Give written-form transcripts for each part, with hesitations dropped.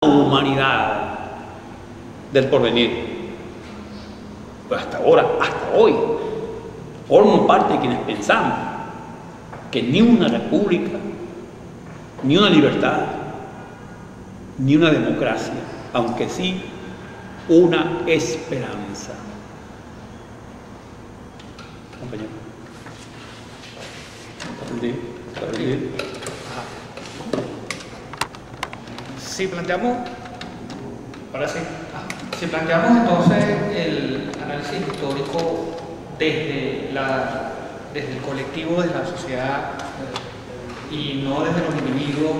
humanidad del porvenir. Pero hasta ahora, hasta hoy, formo parte de quienes pensamos que ni una república, ni una libertad, ni una democracia, aunque sí una esperanza. Compañero. Si planteamos, ahora sí, si planteamos entonces el análisis histórico desde el colectivo, desde la sociedad y no desde los individuos,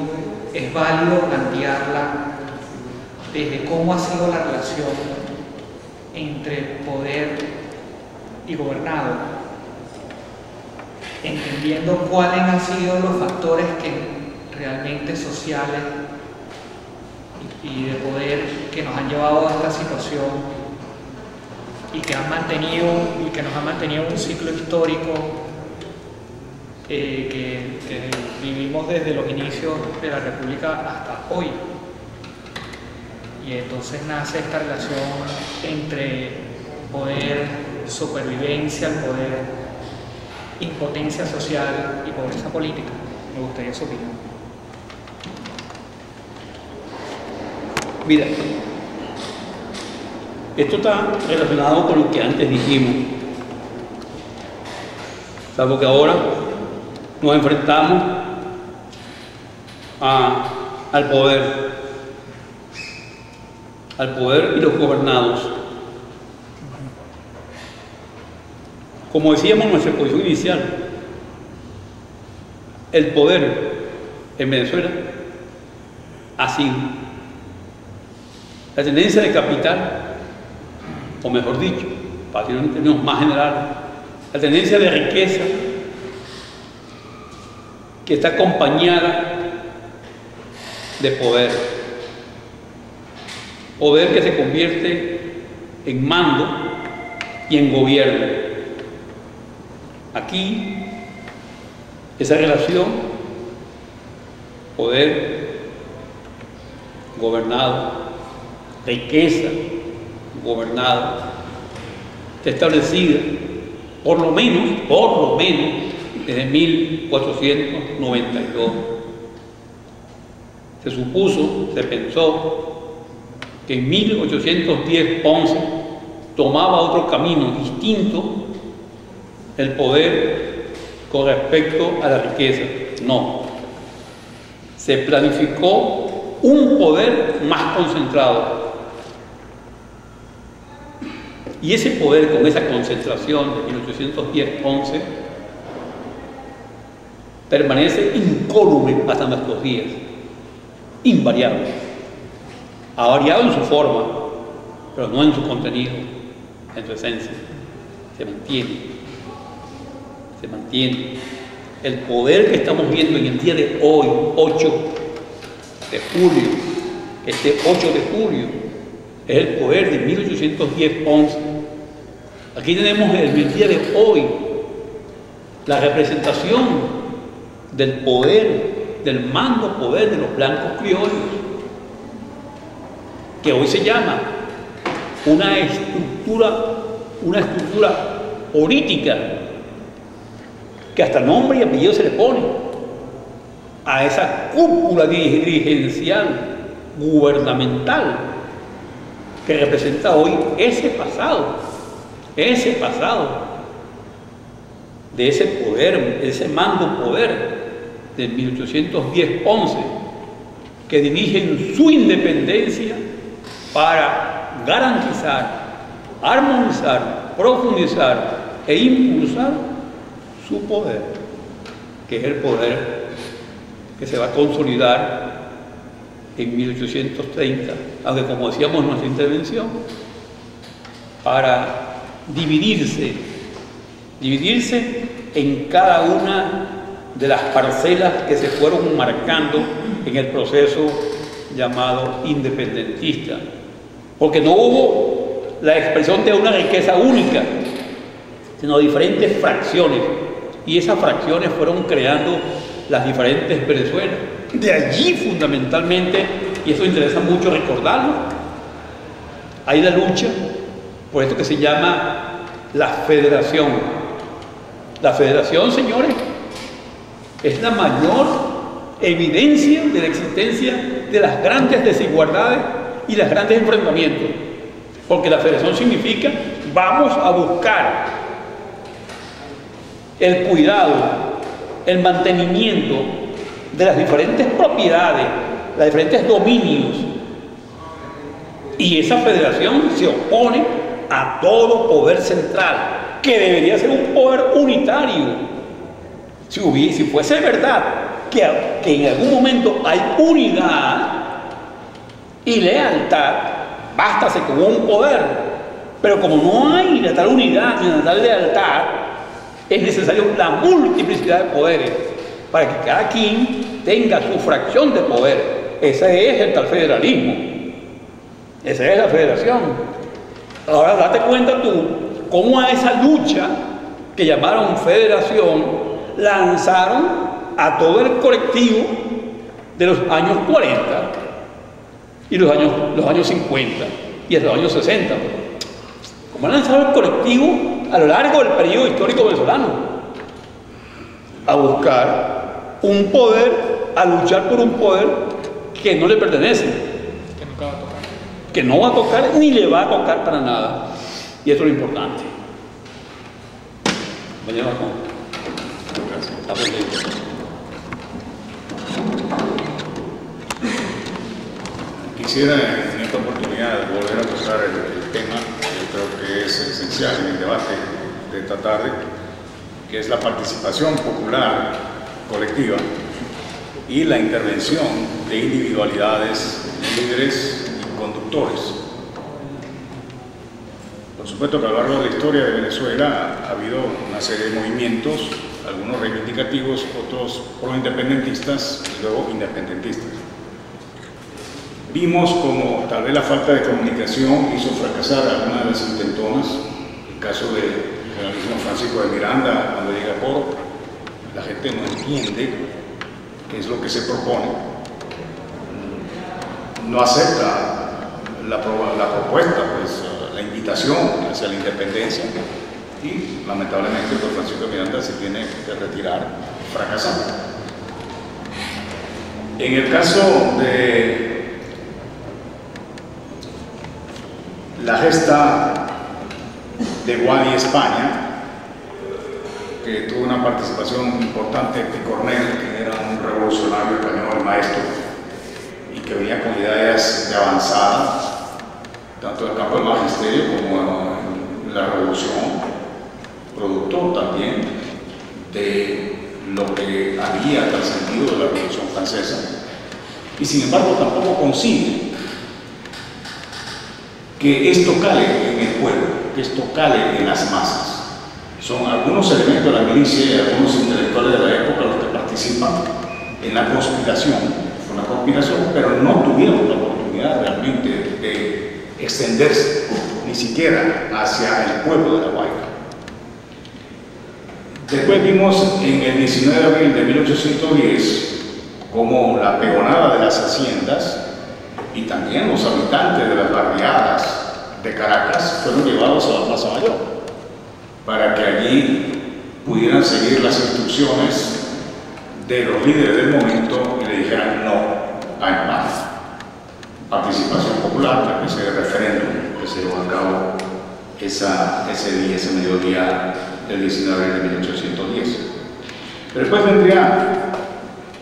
es válido plantearla desde cómo ha sido la relación entre poder y gobernado, entendiendo cuáles han sido los factores que realmente sociales y de poder que nos han llevado a esta situación y que nos han mantenido un ciclo histórico que vivimos desde los inicios de la República hasta hoy. Y entonces nace esta relación entre poder, supervivencia, el poder, impotencia social y pobreza política. Me gustaría su opinión. Mira, esto está relacionado con lo que antes dijimos, salvo que ahora nos enfrentamos al poder y los gobernados. Como decíamos en nuestra exposición inicial, el poder en Venezuela ha sido la tendencia de capital, o mejor dicho, para decirlo en términos más generales, la tendencia de riqueza que está acompañada de poder. Poder que se convierte en mando y en gobierno. Aquí, esa relación, poder, gobernado, riqueza, gobernada, está establecida por lo menos, desde 1492. Se supuso, se pensó que en 1810-11 tomaba otro camino distinto el poder con respecto a la riqueza. No. Se planificó un poder más concentrado. Y ese poder, con esa concentración de 1810-11, permanece incólume hasta nuestros días, invariable. Ha variado en su forma, pero no en su contenido, en su esencia. Se mantiene. El poder que estamos viendo en el día de hoy, 8 de julio, este 8 de julio, es el poder de 1810-11. Aquí tenemos el día de hoy la representación del poder, del mando poder de los blancos criollos, que hoy se llama una estructura política que hasta nombre y apellido se le pone a esa cúpula dirigencial gubernamental que representa hoy ese pasado de ese poder, ese mando poder de 1810-11, que dirigen su independencia para garantizar, armonizar, profundizar e impulsar su poder, que es el poder que se va a consolidar en 1830, aunque como decíamos en nuestra intervención, para dividirse en cada una de las parcelas que se fueron marcando en el proceso llamado independentista, porque no hubo la expresión de una riqueza única, sino diferentes fracciones, y esas fracciones fueron creando las diferentes Venezuelas. De allí fundamentalmente y eso interesa mucho recordarlo, hay la lucha por esto que se llama la federación. La federación, señores, es la mayor evidencia de la existencia de las grandes desigualdades y los grandes enfrentamientos, porque la federación significa vamos a buscar el cuidado, el mantenimiento de las diferentes propiedades, los diferentes dominios, y esa federación se opone a todo poder central, que debería ser un poder unitario. Si fuese verdad que en algún momento hay unidad y lealtad, bástase con un poder, pero como no hay tal unidad ni tal lealtad, es necesario la multiplicidad de poderes para que cada quien tenga su fracción de poder. Ese es el tal federalismo, esa es la federación. Ahora date cuenta tú cómo a esa lucha que llamaron federación lanzaron a todo el colectivo de los años 40 y los años 50 y hasta los años 60. ¿Cómo han lanzado el colectivo a lo largo del periodo histórico venezolano? A buscar un poder, a luchar por un poder que no le pertenece, Que nunca va a tocar. que no va a tocar ni le va a tocar para nada. Y eso es lo importante. Mañana vamos. Quisiera en esta oportunidad volver a tocar el tema que creo que es esencial en el debate de esta tarde, que es la participación popular colectiva y la intervención de individualidades, líderes y conductores. Por supuesto que a lo largo de la historia de Venezuela ha habido una serie de movimientos, algunos reivindicativos, otros pro-independentistas y luego independentistas. Vimos como tal vez la falta de comunicación hizo fracasar a algunas de las intentonas. El caso del generalísimo Francisco de Miranda, cuando llega a Coro, la gente no entiende qué es lo que se propone, no acepta la propuesta, pues la invitación hacia la independencia, y lamentablemente pues Francisco de Miranda se tiene que retirar fracasando. En el caso de la gesta de Guadi España, que tuvo una participación importante de Cornell, que era un revolucionario español maestro y que venía con ideas de avanzada, tanto en el campo del magisterio como en la revolución, producto también de lo que había trascendido de la Revolución Francesa, y sin embargo tampoco consigue que esto cale en el pueblo, que esto cale en las masas. Son algunos elementos de la milicia y algunos intelectuales de la época los que participan en la conspiración. Fue una conspiración, pero no tuvieron la oportunidad realmente de extenderse, ni siquiera hacia el pueblo de La Guaira. Después vimos en el 19 de abril de 1810 como la peonada de las haciendas y también los habitantes de las barriadas de Caracas fueron llevados a la Plaza Mayor para que allí pudieran seguir las instrucciones de los líderes del momento y le dijeran no a paz. Participación popular, la especie de referéndum que se llevó a cabo ese mediodía del 19 de abril de 1810. Pero después vendría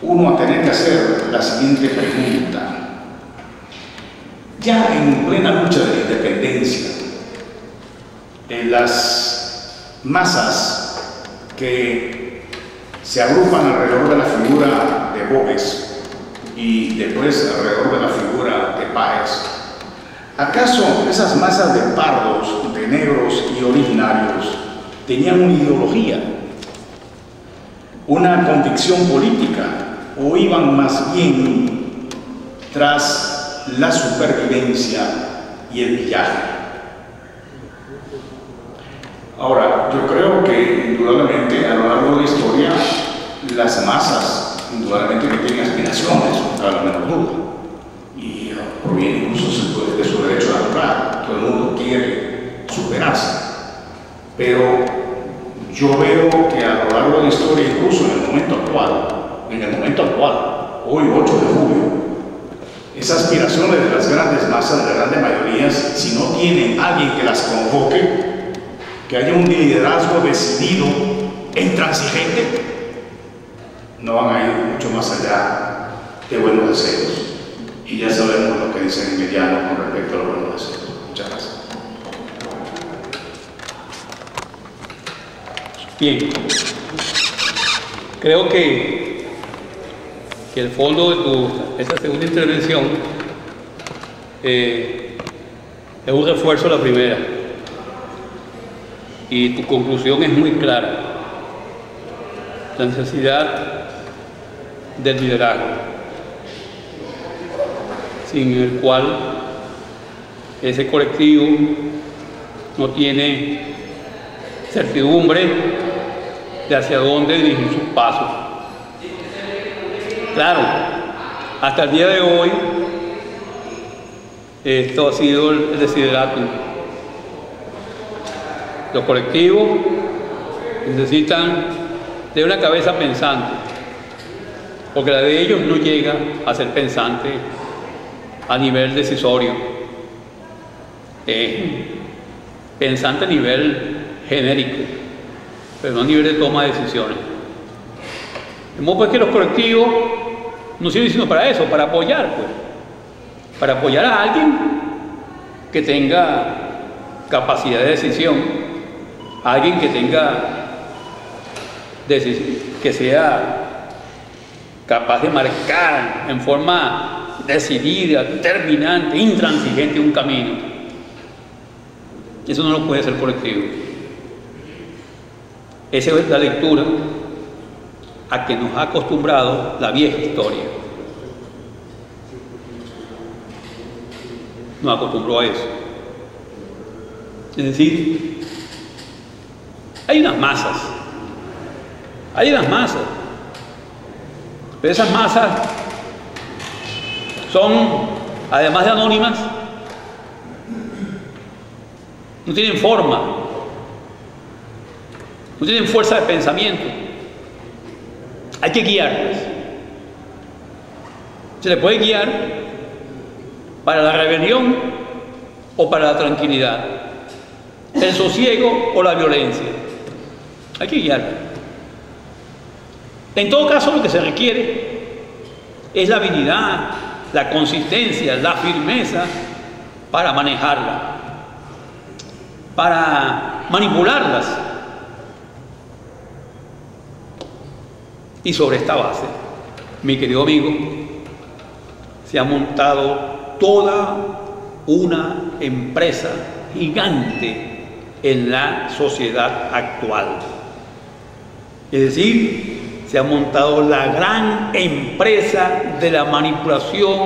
uno a tener que hacer la siguiente pregunta. Ya en plena lucha de la independencia, en las masas que se agrupan alrededor de la figura de Boves y después alrededor de la figura de Páez, ¿acaso esas masas de pardos, de negros y originarios tenían una ideología, una convicción política, o iban más bien tras la supervivencia y el villaje? Ahora, yo creo que indudablemente a lo largo de la historia las masas indudablemente no tienen aspiraciones, no cabe la menor duda. y proviene incluso de su derecho natural. Todo el mundo quiere superarse, pero yo veo que a lo largo de la historia, incluso en el momento actual, hoy 8 de julio, esas aspiraciones de las grandes masas, de las grandes mayorías, si no tienen alguien que las convoque, que haya un liderazgo decidido e intransigente, no van a ir mucho más allá de buenos deseos. Y ya sabemos lo que dice Emiliano con respecto a los buenos deseos. Muchas gracias. Bien, creo que el fondo de esta segunda intervención es un refuerzo de la primera, y tu conclusión es muy clara: la necesidad del liderazgo, sin el cual ese colectivo no tiene certidumbre de hacia dónde dirigir sus pasos. Claro, hasta el día de hoy esto ha sido el desideratum. Los colectivos necesitan de una cabeza pensante, porque la de ellos no llega a ser pensante a nivel decisorio, pensante a nivel genérico, pero no a nivel de toma de decisiones. De modo pues que los colectivos no sirven sino para eso, para apoyar, pues, para apoyar a alguien que tenga capacidad de decisión, a alguien que que sea capaz de marcar en forma decidida, determinante, intransigente un camino. Eso no lo puede ser colectivo. Esa es la lectura a que nos ha acostumbrado la vieja historia. Nos acostumbró a eso. Es decir, hay unas masas, pero esas masas son, además de anónimas, no tienen forma, no tienen fuerza de pensamiento. Hay que guiarlas. Se le puede guiar para la rebelión o para la tranquilidad, el sosiego o la violencia. Hay que guiarla. En todo caso, lo que se requiere es la habilidad, la consistencia, la firmeza para manejarla, para manipularlas. Y sobre esta base, mi querido amigo, se ha montado toda una empresa gigante en la sociedad actual. Es decir, se ha montado la gran empresa de la manipulación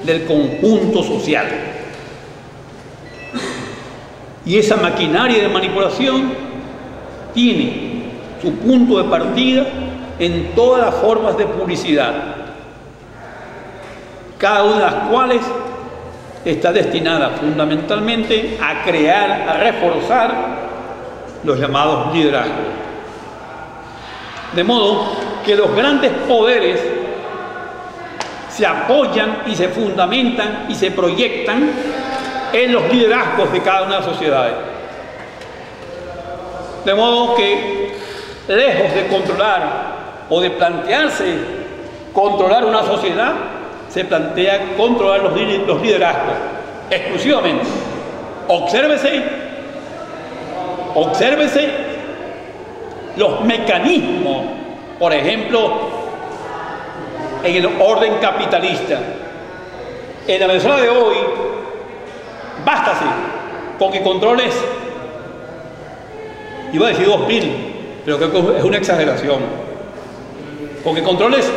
del conjunto social. Y esa maquinaria de manipulación tiene su punto de partida en todas las formas de publicidad, cada una de las cuales está destinada fundamentalmente a crear, a reforzar los llamados liderazgos. De modo que los grandes poderes se apoyan y se fundamentan y se proyectan en los liderazgos de cada una de las sociedades. De modo que, lejos de controlar o de plantearse controlar una sociedad, se plantea controlar los liderazgos exclusivamente. Obsérvese los mecanismos, por ejemplo, en el orden capitalista. En la Venezuela de hoy, bástase con que controles, iba a decir 2.000, pero creo que es una exageración, con que controles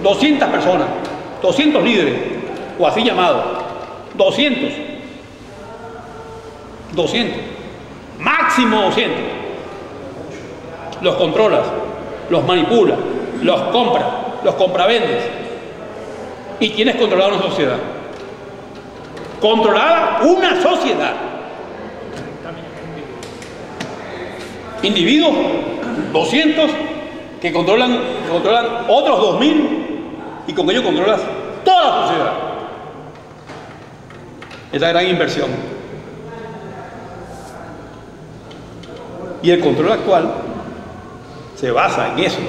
200 personas, 200 líderes, o así llamados, 200, máximo 200, los controlas, los manipulas, los compras, los compravendes, y tienes controlado una sociedad. controlada una sociedad. Individuos, 200, que controlan otros 2000, y con ello controlas toda la sociedad. Esa gran inversión. Y el control actual se basa en eso,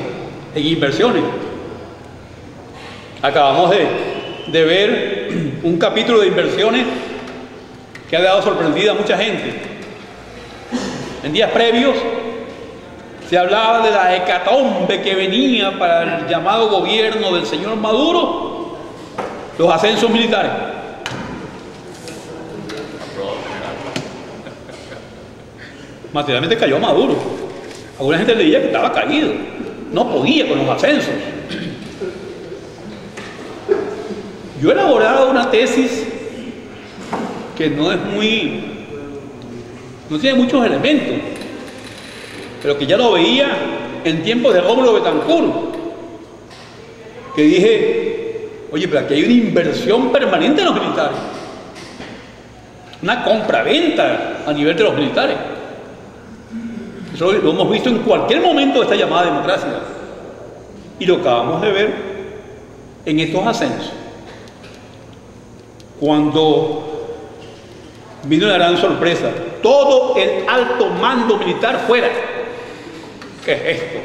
en inversiones. Acabamos de ver un capítulo de inversiones que ha dejado sorprendida a mucha gente. En días previos se hablaba de la hecatombe que venía para el llamado gobierno del señor Maduro, los ascensos militares. Materialmente cayó Maduro. Alguna gente le decía que estaba caído, no podía con los ascensos. Yo he elaborado una tesis que no tiene muchos elementos, pero que ya lo veía en tiempos de Rómulo Betancourt, que dije, oye, pero aquí hay una inversión permanente en los militares, una compra-venta a nivel de los militares. Eso lo hemos visto en cualquier momento de esta llamada democracia, y lo acabamos de ver en estos ascensos. Cuando vino la gran sorpresa, todo el alto mando militar fuera. ¿Qué es esto?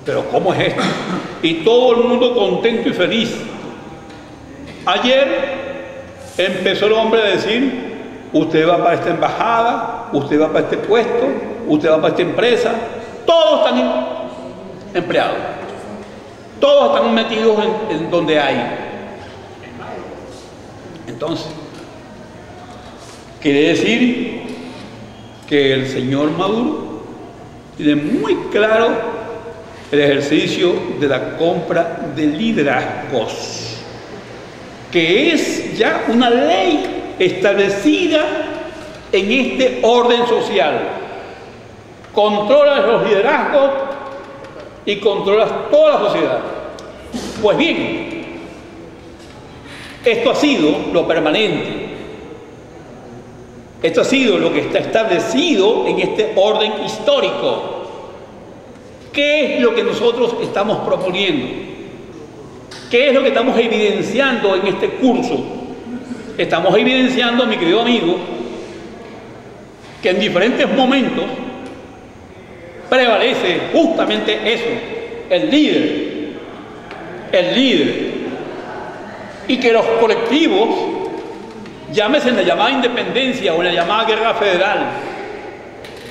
¿Pero cómo es esto? Y todo el mundo contento y feliz. Ayer empezó el hombre a decir, usted va para esta embajada, usted va para este puesto, usted va para esta empresa. Todos están empleados. Todos están metidos en donde hay. Entonces, quiere decir que el señor Maduro tiene muy claro el ejercicio de la compra de liderazgos, que es ya una ley establecida en este orden social. Controlas los liderazgos y controlas toda la sociedad. Pues bien, esto ha sido lo permanente. Esto ha sido lo que está establecido en este orden histórico. ¿Qué es lo que nosotros estamos proponiendo? ¿Qué es lo que estamos evidenciando en este curso? Estamos evidenciando, mi querido amigo, que en diferentes momentos prevalece justamente eso, el líder, y que los colectivos, llámese en la llamada independencia o en la llamada guerra federal,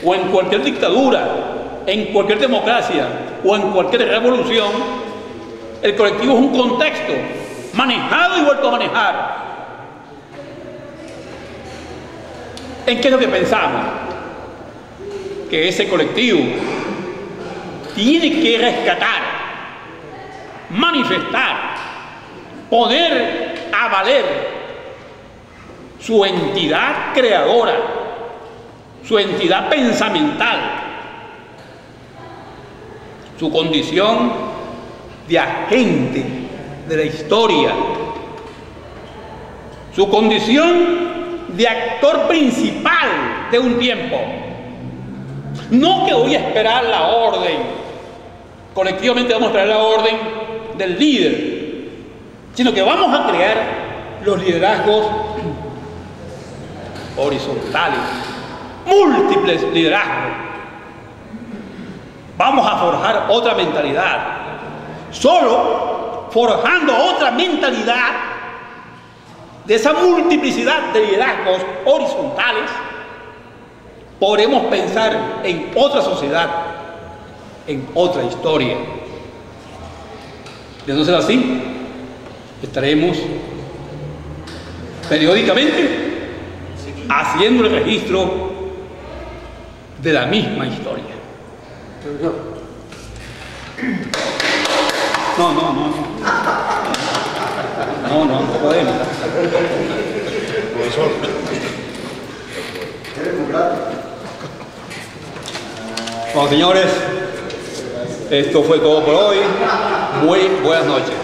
o en cualquier dictadura, en cualquier democracia o en cualquier revolución, el colectivo es un contexto manejado y vuelto a manejar. ¿En qué es lo que pensamos? Que ese colectivo tiene que rescatar, manifestar, poner a valer su entidad creadora, su entidad pensamental, su condición de agente de la historia, su condición de actor principal de un tiempo. No que voy a esperar la orden, colectivamente vamos a esperar la orden del líder, sino que vamos a crear los liderazgos horizontales, múltiples liderazgos. Vamos a forjar otra mentalidad. Solo forjando otra mentalidad de esa multiplicidad de liderazgos horizontales, podremos pensar en otra sociedad, en otra historia. De no ser así, estaremos periódicamente haciendo el registro de la misma historia. No podemos. Bueno, señores, esto fue todo por hoy. Muy buenas noches.